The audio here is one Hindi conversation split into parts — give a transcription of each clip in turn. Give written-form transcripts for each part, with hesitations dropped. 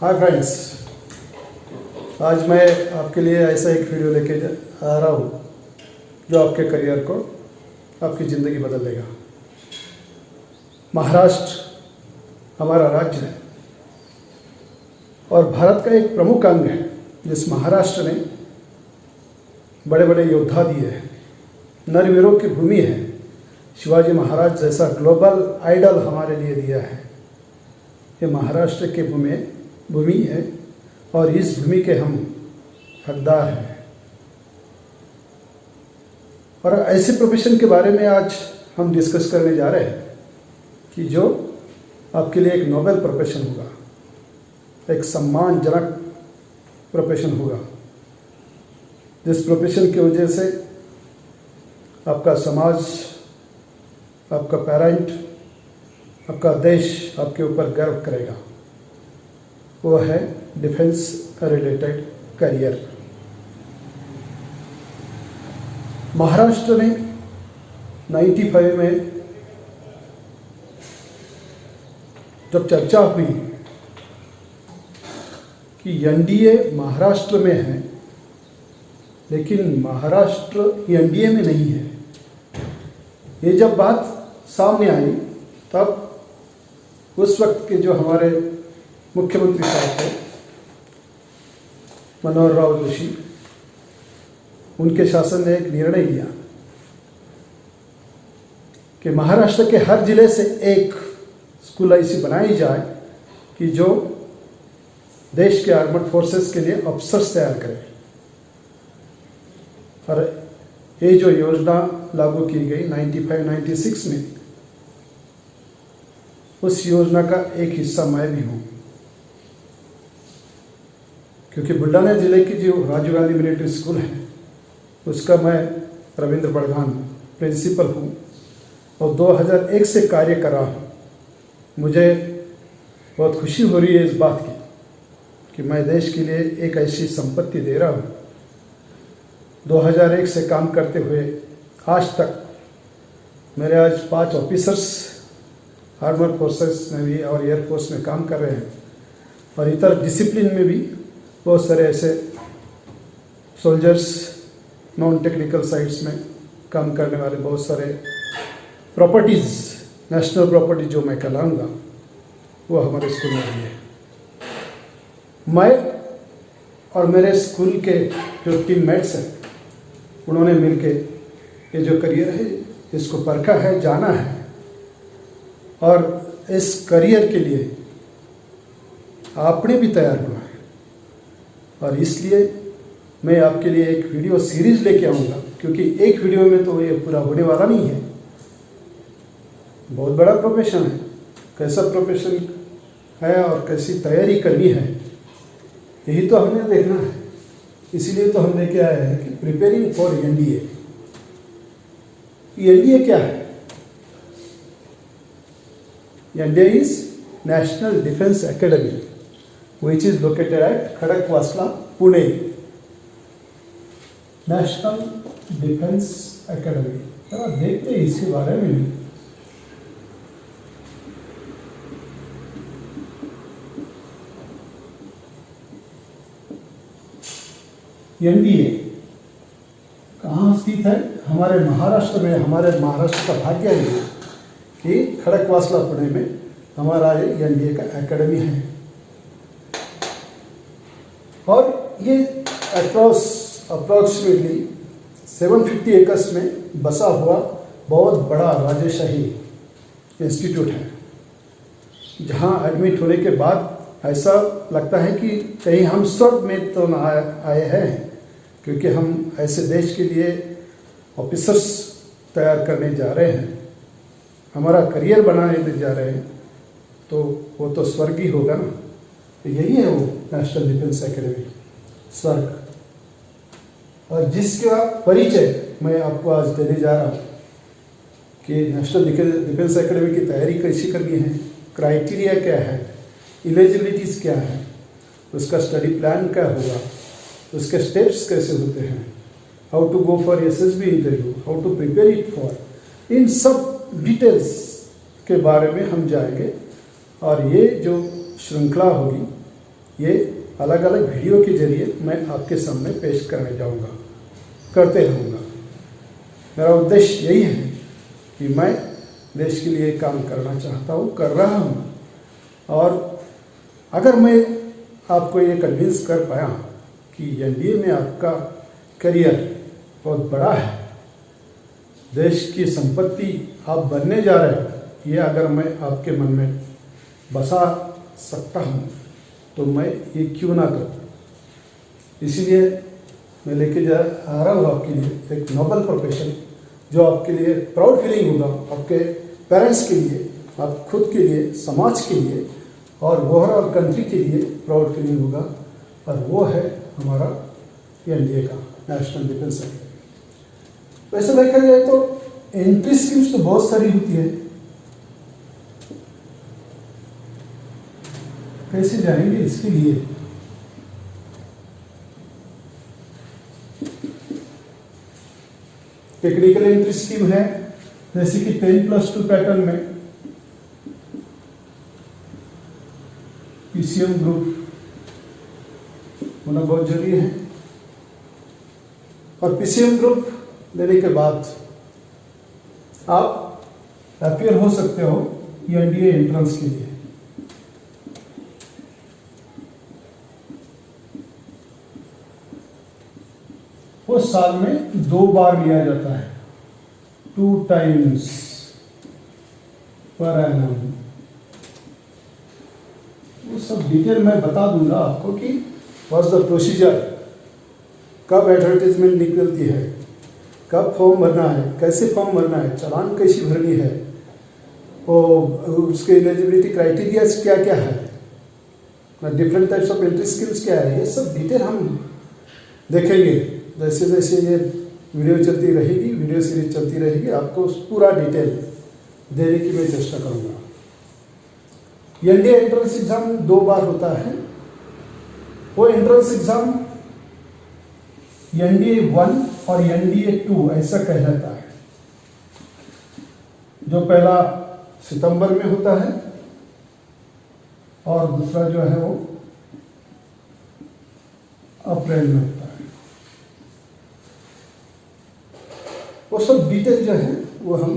हाय फ्रेंड्स, आज मैं आपके लिए ऐसा एक वीडियो लेके आ रहा हूँ जो आपके करियर को, आपकी ज़िंदगी बदल देगा। महाराष्ट्र हमारा राज्य है और भारत का एक प्रमुख अंग है। जिस महाराष्ट्र ने बड़े बड़े योद्धा दिए हैं, नरवीरों की भूमि है। शिवाजी महाराज जैसा ग्लोबल आइडल हमारे लिए दिया है। ये महाराष्ट्र की भूमि है और इस भूमि के हम हकदार हैं। और ऐसे प्रोफेशन के बारे में आज हम डिस्कस करने जा रहे हैं कि जो आपके लिए एक नोबेल प्रोफेशन होगा, एक सम्मानजनक प्रोफेशन होगा, जिस प्रोफेशन की वजह से आपका समाज, आपका पेरेंट, आपका देश आपके ऊपर गर्व करेगा। वो है डिफेंस रिलेटेड करियर। महाराष्ट्र ने 95 में जब चर्चा हुई कि एनडीए महाराष्ट्र में है, लेकिन महाराष्ट्र एनडीए में नहीं है, ये जब बात सामने आई तब उस वक्त के जो हमारे मुख्यमंत्री साहब थे मनोहर राव जोशी, उनके शासन ने एक निर्णय लिया कि महाराष्ट्र के हर जिले से एक स्कूल ऐसी बनाई जाए कि जो देश के आर्मड फोर्सेस के लिए अफसर्स तैयार करे। और ये जो योजना लागू की गई 95-96 में, उस योजना का एक हिस्सा मैं भी हूँ, क्योंकि बुल्ढाना जिले की जो राजीव गांधी मिलिट्री स्कूल है उसका मैं रविंद्र बड़गान प्रिंसिपल हूँ और 2001 से कार्य कर रहा हूँ। मुझे बहुत खुशी हो रही है इस बात की कि मैं देश के लिए एक ऐसी संपत्ति दे रहा हूँ। 2001 से काम करते हुए आज तक मेरे आज 5 ऑफिसर्स आर्मड फोर्सेस में भी और एयरफोर्स में काम कर रहे हैं और इतर डिसिप्लिन में भी बहुत सारे ऐसे सोल्जर्स, नॉन टेक्निकल साइट्स में काम करने वाले बहुत सारे प्रॉपर्टीज़, नेशनल प्रॉपर्टी जो मैं कहलाऊँगा, वो हमारे स्कूल में भी है। मैं और मेरे स्कूल के जो टीममेट्स हैं, उन्होंने मिलके ये जो करियर है इसको परखा है, जाना है और इस करियर के लिए आपने भी तैयार होना है। और इसलिए मैं आपके लिए एक वीडियो सीरीज लेके आऊँगा, क्योंकि एक वीडियो में तो ये पूरा होने वाला नहीं है। बहुत बड़ा प्रोफेशन है, कैसा प्रोफेशन है और कैसी तैयारी करनी है, यही तो हमने देखना है। इसीलिए तो हम लेके आए हैं कि प्रिपेयरिंग फॉर एनडीए। एनडीए क्या है? NDA is national defence academy which is located at Khadakwasla, Pune. National defence academy, जरा देखते हैं इसके बारे में। एनडीए कहाँ स्थित है? हमारे महाराष्ट्र में। हमारे महाराष्ट्र का भाग्य है कि खड़कवासला, पुणे में हमारा ये एनडीए का एकेडमी है और ये अप्रॉक्सीमेटली 750 एकर्स में बसा हुआ बहुत बड़ा राजशाही इंस्टीट्यूट है, जहाँ एडमिट होने के बाद ऐसा लगता है कि कहीं हम स्वर्ग में तो ना आए हैं, क्योंकि हम ऐसे देश के लिए ऑफिसर्स तैयार करने जा रहे हैं, हमारा करियर बनाने जा रहे हैं, तो वो तो स्वर्ग ही होगा ना। तो यही है वो नेशनल डिफेंस एकेडमी, स्वर्ग। और जिसका परिचय मैं आपको आज देने जा रहा हूँ कि नेशनल डिफेंस एकेडमी की तैयारी कैसी करनी है, क्राइटेरिया क्या है, एलिजिबिलिटीज़ क्या है, उसका स्टडी प्लान क्या होगा, उसके स्टेप्स कैसे होते हैं, how to go for SSB interview, how to prepare it for, इन सब डिटेल्स के बारे में हम जाएंगे। और ये जो श्रृंखला होगी ये अलग अलग वीडियो के जरिए मैं आपके सामने पेश करते रहूँगा। मेरा उद्देश्य यही है कि मैं देश के लिए काम करना चाहता हूँ, कर रहा हूँ। और अगर मैं आपको ये कन्विंस कर पाया कि एनडीए में आपका करियर बहुत बड़ा है, देश की संपत्ति आप बनने जा रहे हैं, ये अगर मैं आपके मन में बसा सकता हूँ तो मैं ये क्यों ना करूँ। इसीलिए मैं लेके आ रहा हूँ आपके लिए एक नोबल प्रोफेशन, जो आपके लिए प्राउड फीलिंग होगा, आपके पेरेंट्स के लिए, आप खुद के लिए, समाज के लिए और ओवरऑल कंट्री के लिए प्राउड फीलिंग होगा। और वो है हमारा एनडीए का नेशनल डिफेंस सर्टिफिकेट। वैसे देखा जाए तो एंट्री स्कीम्स तो बहुत सारी होती है, कैसे जाएंगे इसके लिए। टेक्निकल एंट्री स्कीम है, जैसे कि 10+2 पैटर्न में पीसीएम ग्रुप होना बहुत जरूरी है। और पीसीएम ग्रुप लेने के बाद आप अपियर हो सकते हो एनडीए एंट्रेंस के लिए। वो साल में 2 बार लिया जाता है, 2 times पर एनम। वो सब डिटेल मैं बता दूंगा आपको कि व्हाट्स द प्रोसीजर, कब एडवर्टीजमेंट निकलती है, कब फॉर्म भरना है, कैसे फॉर्म भरना है, चालान कैसी भरनी है, और उसके एलिजिबिलिटी क्राइटेरिया क्या क्या है, different types of entry skills क्या है, ये सब डिटेल हम देखेंगे। जैसे जैसे ये वीडियो चलती रहेगी, वीडियो सीरीज चलती रहेगी, आपको पूरा डिटेल देने की मैं चेष्टा करूँगा। एनडीए एंट्रेंस एग्जाम 2 बार होता है। वो एंट्रेंस एग्जाम एनडीए 1 और एनडीए 2 ऐसा कहलाता है। जो पहला सितंबर में होता है और दूसरा जो है वो अप्रैल में होता है। वो सब डिटेल जो है वो हम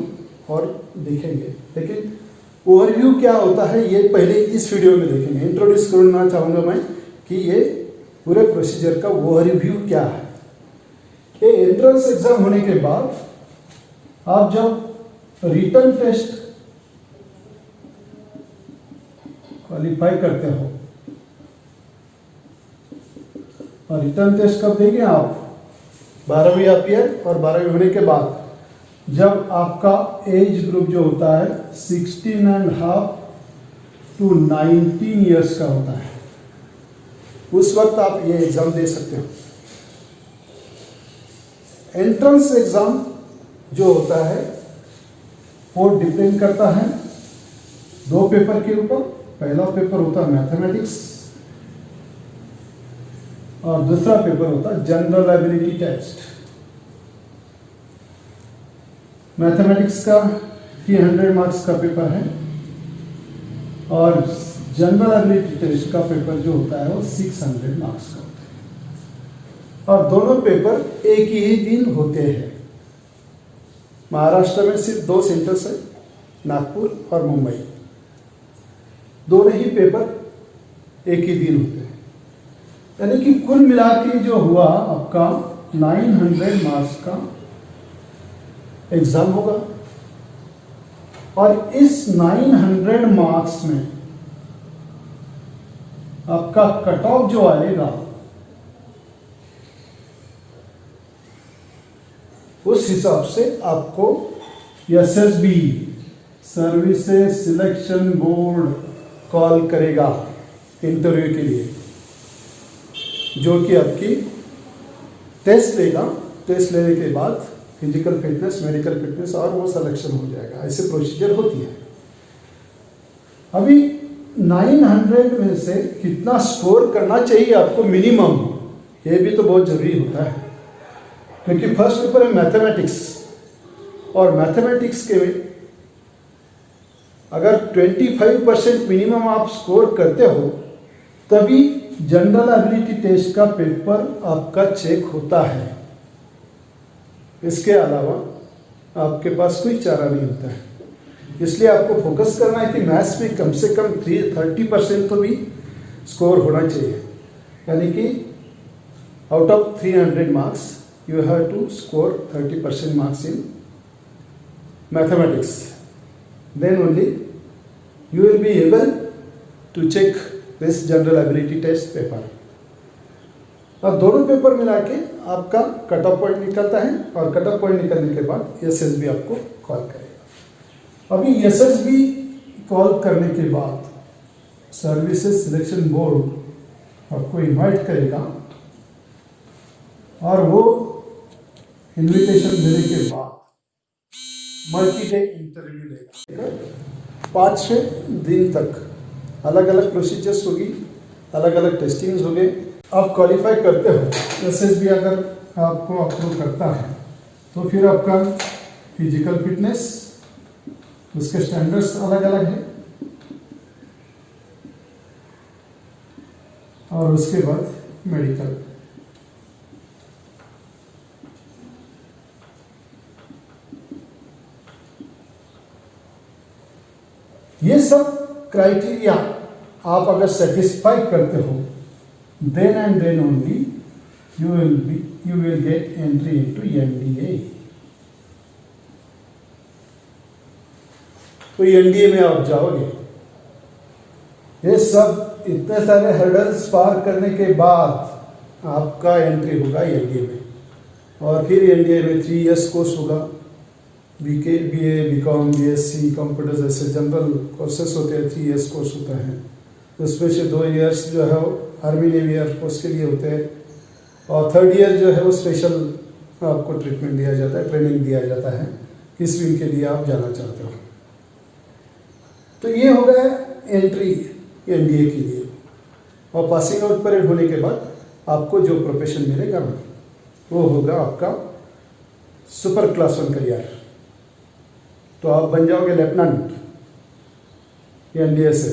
और देखेंगे, लेकिन ओवरव्यू क्या होता है ये पहले इस वीडियो में देखेंगे। इंट्रोड्यूस करना चाहूँगा मैं कि ये पूरे प्रोसीजर का ओवरव्यू क्या है। ये एंट्रेंस एग्जाम होने के बाद आप जब रिटन टेस्ट क्वालिफाई करते हो, और रिटन टेस्ट कब देंगे आप, 12वीं अपियर और 12वीं होने के बाद, जब आपका एज ग्रुप जो होता है 16.5 to 19 ईयर्स का होता है, उस वक्त आप ये एग्जाम दे सकते हो। एंट्रेंस एग्जाम जो होता है वो डिपेंड करता है 2 पेपर के ऊपर। पहला पेपर होता है मैथमेटिक्स और दूसरा पेपर होता है जनरल एबिलिटी टेस्ट। मैथमेटिक्स का 300 मार्क्स का पेपर है और जनरल एबिलिटी टेस्ट का पेपर जो होता है वो 600 मार्क्स का होता है। और दोनों पेपर एक ही दिन होते हैं। महाराष्ट्र में सिर्फ 2 सेंटर्स है, नागपुर और मुंबई। दोनों ही पेपर एक ही दिन होते हैं, यानी कि कुल मिला के जो हुआ आपका 900 मार्क्स का एग्जाम होगा। और इस 900 मार्क्स में आपका कट ऑफ जो आएगा उस हिसाब से आपको SSB services selection board call करेगा इंटरव्यू के लिए, जो कि आपकी टेस्ट लेगा। टेस्ट लेने के बाद फिजिकल फिटनेस, मेडिकल फिटनेस और वो सिलेक्शन हो जाएगा। ऐसे प्रोसीजर होती है। अभी 900 में से कितना स्कोर करना चाहिए आपको मिनिमम, ये भी तो बहुत जरूरी होता है, क्योंकि फर्स्ट पेपर है मैथमेटिक्स और मैथमेटिक्स के अगर 25% मिनिमम आप स्कोर करते हो तभी जनरल एबिलिटी टेस्ट का पेपर आपका चेक होता है, इसके अलावा आपके पास कोई चारा नहीं होता है। इसलिए आपको फोकस करना है कि मैथ्स में कम से कम 30% तो भी स्कोर होना चाहिए, यानी कि out of 300 marks you have to score 30% marks in mathematics. Then only you will be able to check this general ability test paper. अब दोनों पेपर मिला के आपका कट ऑफ पॉइंट निकलता है और कट ऑफ पॉइंट निकलने के बाद एसएसबी आपको कॉल करेगा। अभी एसएसबी कॉल करने के बाद सर्विसेज सिलेक्शन बोर्ड आपको इनवाइट करेगा और वो इनविटेशन देने के बाद मल्टी डे इंटरव्यू लेगा। 5-6 दिन तक अलग अलग प्रोसीजर्स होगी, अलग अलग टेस्टिंग्स होंगे। आप क्वालिफाई करते हो, एसएसबी अगर आपको अप्रूव करता है तो फिर आपका फिजिकल फिटनेस, उसके स्टैंडर्ड्स अलग अलग हैं, और उसके बाद मेडिकल। ये सब क्राइटेरिया आप अगर सेटिस्फाई करते हो, then and then only you will get entry into NDA। तो NDA में आप जाओगे। ये सब इतने सारे हर्डल्स पार करने के बाद आपका एंट्री होगा NDA में, और फिर NDA में 3 years कोर्स होगा। BA, BCom, BSc, कंप्यूटर जैसे जनरल कोर्सेस होते हैं, 3 years कोर्स होता है। उसमें से 2 years जो है वो आर्मी नेवी एयरफोर्स के लिए होते हैं, और 3rd year जो है वो स्पेशल आपको ट्रीटमेंट दिया जाता है, ट्रेनिंग दिया जाता है किस विंग के लिए आप जाना चाहते हो। तो ये हो गया एंट्री NDA के लिए, और पासिंग आउट परेड होने के बाद आपको जो प्रोफेशन मिलेगा ना, वो होगा आपका सुपर क्लास 1 करियर। तो आप बन जाओगे लेफ्टिनेंट NDA से,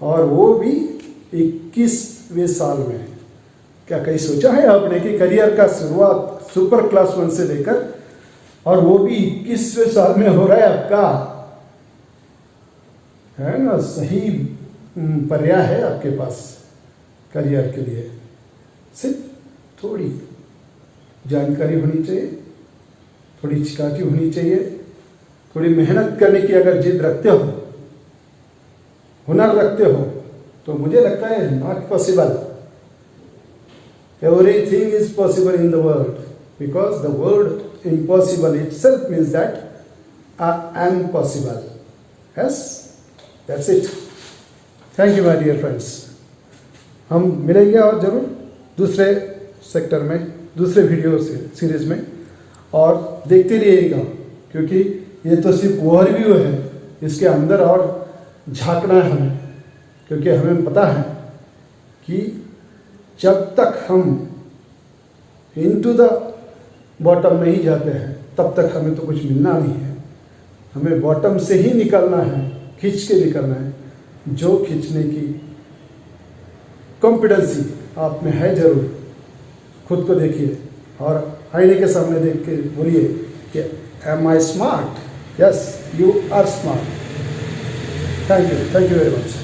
और वो भी 21वें साल में। क्या कहीं सोचा है आपने कि करियर का शुरुआत सुपर क्लास 1 से लेकर, और वो भी 21वें साल में हो रहा है आपका? है ना, सही पर्याय है आपके पास करियर के लिए। सिर्फ थोड़ी जानकारी होनी चाहिए, थोड़ी चिकाटी होनी चाहिए, थोड़ी मेहनत करने की अगर जिद रखते हो, हुनर रखते हो, तो मुझे लगता है not possible. Everything is possible in the world, because the word impossible itself means that I am possible. Yes, that's it. Thank you my dear friends. हम मिलेंगे और जरूर दूसरे सेक्टर में, दूसरे वीडियो सीरीज में, और देखते रहिएगा, क्योंकि ये तो सिर्फ ओवरव्यू है, इसके अंदर और झांकना है हमें, क्योंकि हमें पता है कि जब तक हम इनटू द बॉटम नहीं जाते हैं तब तक हमें तो कुछ मिलना नहीं है। हमें बॉटम से ही निकलना है, खींच के निकलना है। जो खींचने की कॉन्फिडेंसी आप में है, जरूर खुद को देखिए और आईने के सामने देख के बोलिए कि am I smart? Yes, you are smart. Thank you very much.